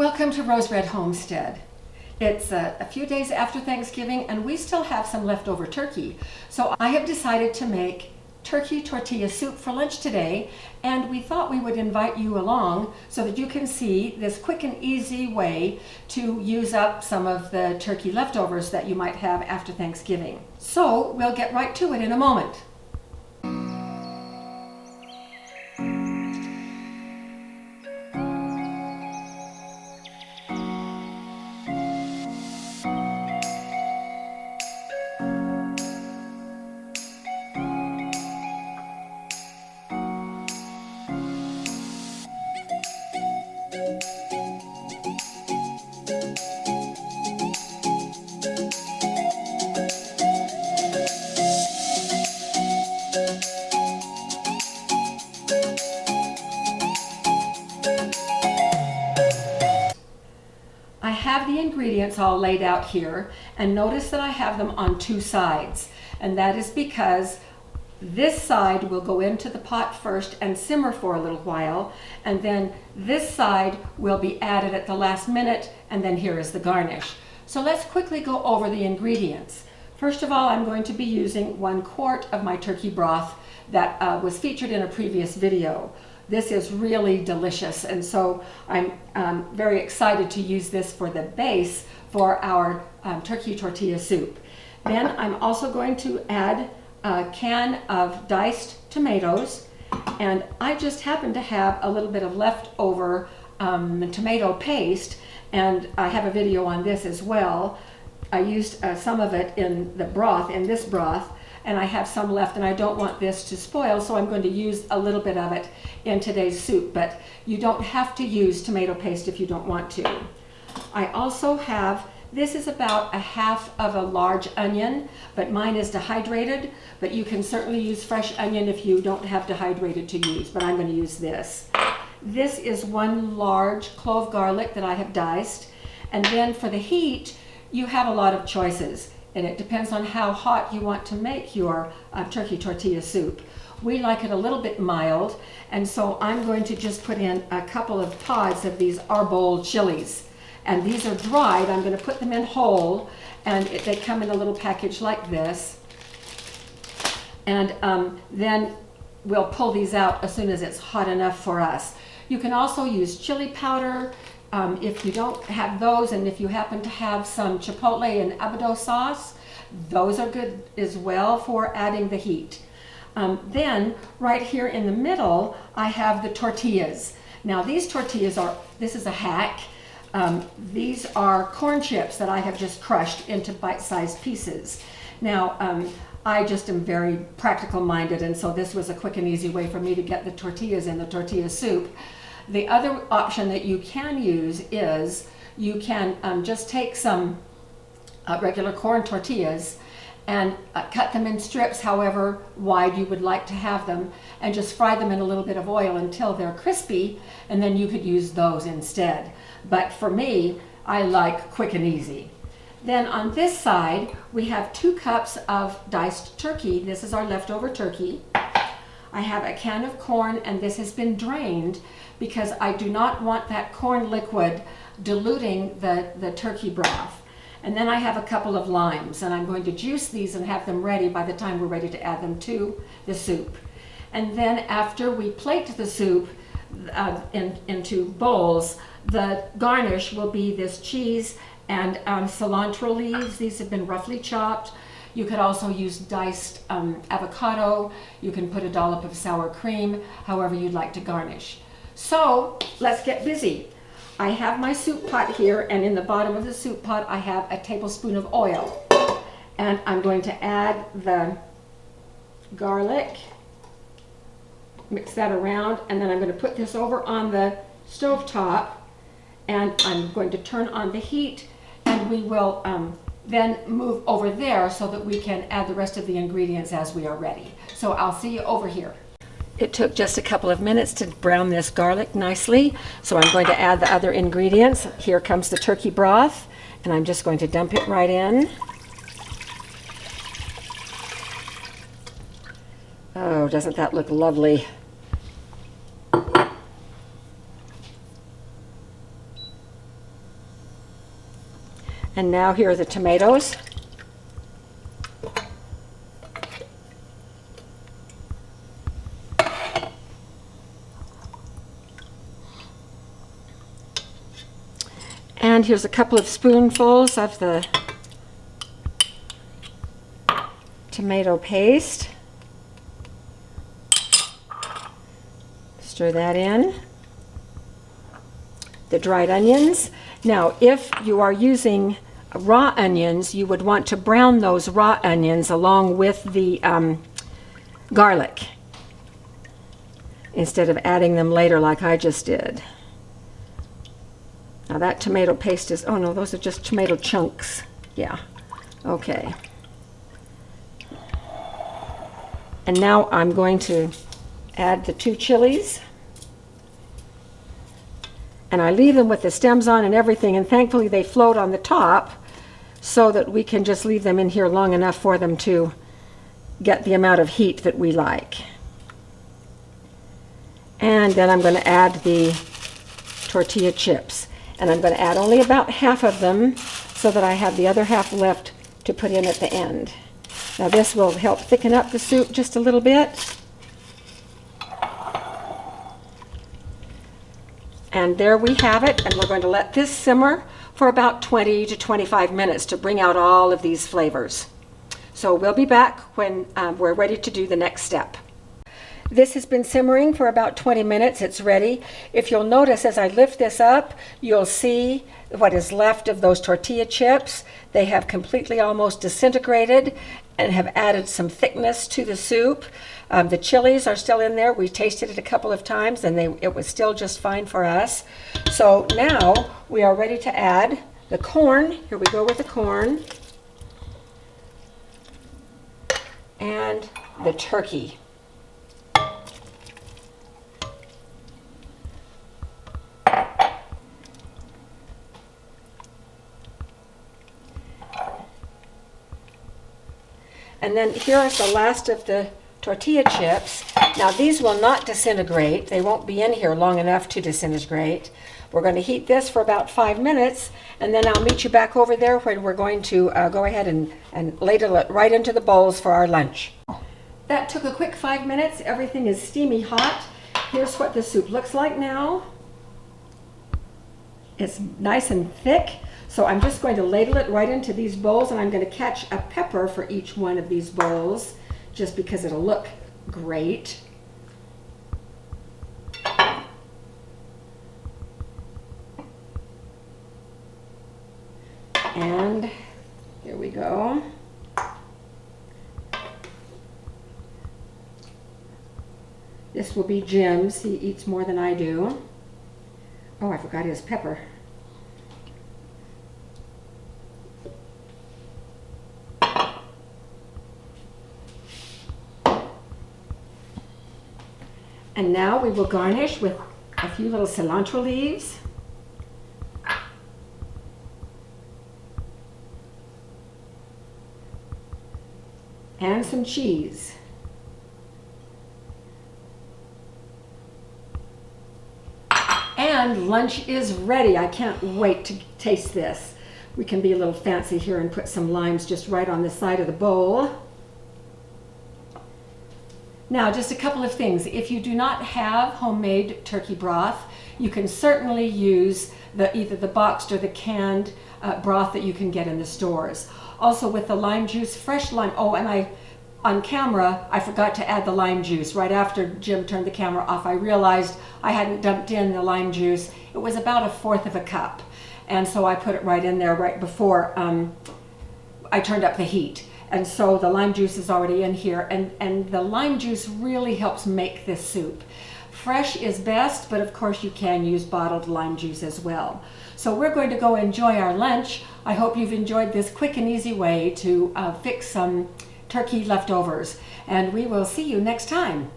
Welcome to Rose Red Homestead. It's a few days after Thanksgiving and we still have some leftover turkey. So I have decided to make turkey tortilla soup for lunch today, and we thought we would invite you along so that you can see this quick and easy way to use up some of the turkey leftovers that you might have after Thanksgiving. So we'll get right to it in a moment. I have the ingredients all laid out here, and notice that I have them on two sides, and that is because this side will go into the pot first and simmer for a little while, and then this side will be added at the last minute, and then here is the garnish. So let's quickly go over the ingredients. First of all, I'm going to be using 1 quart of my turkey broth that was featured in a previous video. This is really delicious, and so I'm very excited to use this for the base for our turkey tortilla soup. Then I'm also going to add a can of diced tomatoes, and I just happen to have a little bit of leftover tomato paste, and I have a video on this as well. I used some of it in the broth, in this broth, and I have some left, and I don't want this to spoil, so I'm going to use a little bit of it in today's soup, but you don't have to use tomato paste if you don't want to. I also have, this is about 1/2 of a large onion, but mine is dehydrated, but you can certainly use fresh onion if you don't have dehydrated to use, but I'm going to use this. This is 1 large clove garlic that I have diced, and then for the heat, you have a lot of choices, and it depends on how hot you want to make your turkey tortilla soup. We like it a little bit mild, and so I'm going to just put in a couple of pods of these arbol chilies. And these are dried. I'm going to put them in whole, and they come in a little package like this. And then we'll pull these out as soon as it's hot enough for us. You can also use chili powder if you don't have those, and if you happen to have some chipotle and abado sauce, those are good as well for adding the heat. Then right here in the middle, I have the tortillas. Now these tortillas are, this is a hack. These are corn chips that I have just crushed into bite-sized pieces. Now I just am very practical minded, and so this was a quick and easy way for me to get the tortillas in the tortilla soup. The other option that you can use is you can just take some regular corn tortillas and cut them in strips however wide you would like to have them, and just fry them in a little bit of oil until they're crispy, and then you could use those instead. But for me, I like quick and easy. Then on this side, we have 2 cups of diced turkey. This is our leftover turkey. I have a can of corn, and this has been drained because I do not want that corn liquid diluting the turkey broth. And then I have a couple of limes, and I'm going to juice these and have them ready by the time we're ready to add them to the soup. And then after we plate the soup into bowls, the garnish will be this cheese and cilantro leaves. These have been roughly chopped. You could also use diced avocado. You can put a dollop of sour cream, however you'd like to garnish. So let's get busy. I have my soup pot here, and in the bottom of the soup pot I have a tablespoon of oil. And I'm going to add the garlic, mix that around, and then I'm going to put this over on the stove top, and I'm going to turn on the heat, and we will then move over there so that we can add the rest of the ingredients as we are ready. So I'll see you over here. It took just a couple of minutes to brown this garlic nicely, so I'm going to add the other ingredients. Here comes the turkey broth, and I'm just going to dump it right in. Oh, doesn't that look lovely? And now here are the tomatoes. And here's a couple of spoonfuls of the tomato paste. Stir that in. The dried onions. Now, if you are using raw onions, you would want to brown those raw onions along with the garlic instead of adding them later like I just did. Now that tomato paste is, oh no, those are just tomato chunks. Yeah, okay. And now I'm going to add the 2 chilies. And I leave them with the stems on and everything, and thankfully they float on the top so that we can just leave them in here long enough for them to get the amount of heat that we like. And then I'm going to add the tortilla chips. And I'm going to add only about half of them so that I have the other half left to put in at the end. Now this will help thicken up the soup just a little bit. And there we have it, and we're going to let this simmer for about 20 to 25 minutes to bring out all of these flavors. So we'll be back when we're ready to do the next step. This has been simmering for about 20 minutes. It's ready. If you'll notice, as I lift this up, you'll see what is left of those tortilla chips. They have completely almost disintegrated and have added some thickness to the soup. The chilies are still in there. We tasted it a couple of times and it was still just fine for us. So now we are ready to add the corn. Here we go with the corn. And the turkey. And then here is the last of the tortilla chips. Now these will not disintegrate. They won't be in here long enough to disintegrate. We're going to heat this for about 5 minutes, and then I'll meet you back over there when we're going to go ahead and ladle it right into the bowls for our lunch. That took a quick 5 minutes. Everything is steamy hot. Here's what the soup looks like now. It's nice and thick. So I'm just going to ladle it right into these bowls, and I'm going to catch a pepper for each one of these bowls, just because it'll look great. And here we go. This will be Jim's. He eats more than I do. Oh, I forgot his pepper. And now we will garnish with a few little cilantro leaves. And some cheese. And lunch is ready. I can't wait to taste this. We can be a little fancy here and put some limes just right on the side of the bowl. Now, just a couple of things. If you do not have homemade turkey broth, you can certainly use either the boxed or the canned broth that you can get in the stores. Also with the lime juice, fresh lime. Oh, and on camera, I forgot to add the lime juice. Right after Jim turned the camera off, I realized I hadn't dumped in the lime juice. It was about 1/4 of a cup. And so I put it right in there right before I turned up the heat. And so the lime juice is already in here, and the lime juice really helps make this soup. Fresh is best, but of course you can use bottled lime juice as well. So we're going to go enjoy our lunch. I hope you've enjoyed this quick and easy way to fix some turkey leftovers, and we will see you next time.